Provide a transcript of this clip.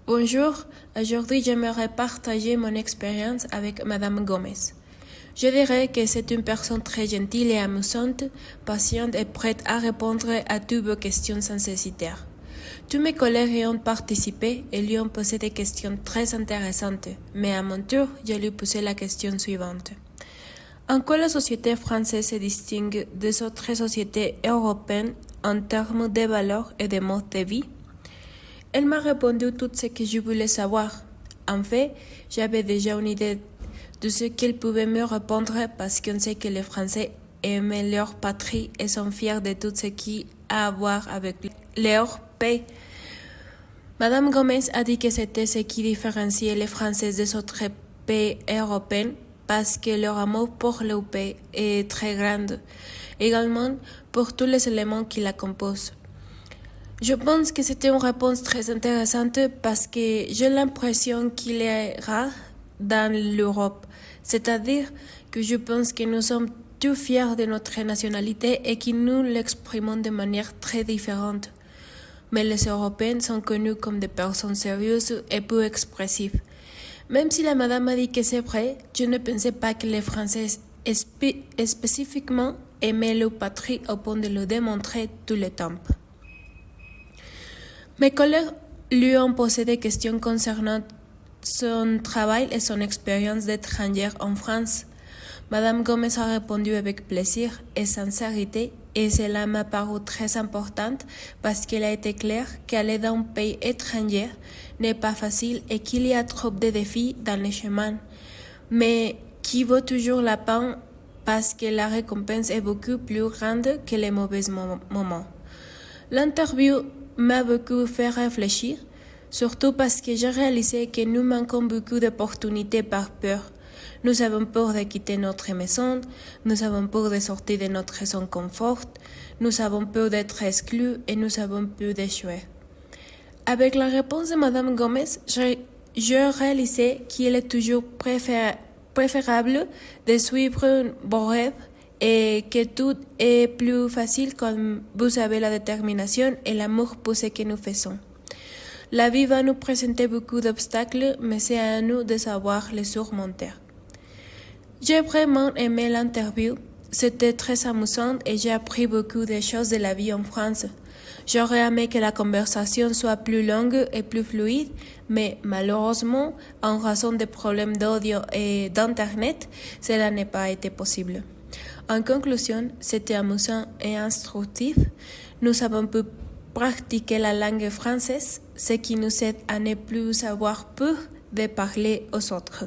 Bonjour, aujourd'hui j'aimerais partager mon expérience avec Madame Gomez. Je dirais que c'est une personne très gentille et amusante, patiente et prête à répondre à toutes vos questions sans hésiter. Tous mes collègues y ont participé et lui ont posé des questions très intéressantes, mais à mon tour, je lui posais la question suivante. En quoi la société française se distingue des autres sociétés européennes en termes de valeurs et de mode de vie? Elle m'a répondu tout ce que je voulais savoir. En fait, j'avais déjà une idée de ce qu'elle pouvait me répondre parce qu'on sait que les Français aiment leur patrie et sont fiers de tout ce qui a à voir avec leur pays. Madame Gomez a dit que c'était ce qui différenciait les Français des autres pays européens parce que leur amour pour le pays est très grand, également pour tous les éléments qui la composent. Je pense que c'était une réponse très intéressante parce que j'ai l'impression qu'il est rare dans l'Europe. C'est-à-dire que je pense que nous sommes tous fiers de notre nationalité et que nous l'exprimons de manière très différente. Mais les Européens sont connus comme des personnes sérieuses et peu expressives. Même si la madame a dit que c'est vrai, je ne pensais pas que les Français spécifiquement aimaient leur patrie au point de le démontrer tout le temps. Mes collègues lui ont posé des questions concernant son travail et son expérience d'étrangère en France. Madame Gomez a répondu avec plaisir et sincérité et cela m'a paru très important parce qu'il a été clair qu'aller dans un pays étranger n'est pas facile et qu'il y a trop de défis dans le chemin, mais qui vaut toujours la peine parce que la récompense est beaucoup plus grande que les mauvais moments. L'interview m'a beaucoup fait réfléchir, surtout parce que j'ai réalisé que nous manquons beaucoup d'opportunités par peur. Nous avons peur de quitter notre maison, nous avons peur de sortir de notre zone de confort, nous avons peur d'être exclus et nous avons peur d'échouer. Avec la réponse de Madame Gomez, j'ai réalisé qu'il est toujours préférable de suivre vos rêves et que tout est plus facile quand vous avez la détermination et l'amour pour ce que nous faisons. La vie va nous présenter beaucoup d'obstacles, mais c'est à nous de savoir les surmonter. J'ai vraiment aimé l'interview, c'était très amusant et j'ai appris beaucoup de choses de la vie en France. J'aurais aimé que la conversation soit plus longue et plus fluide, mais malheureusement, en raison des problèmes d'audio et d'internet, cela n'a pas été possible. En conclusion, c'était amusant et instructif. Nous avons pu pratiquer la langue française, ce qui nous aide à ne plus avoir peur de parler aux autres.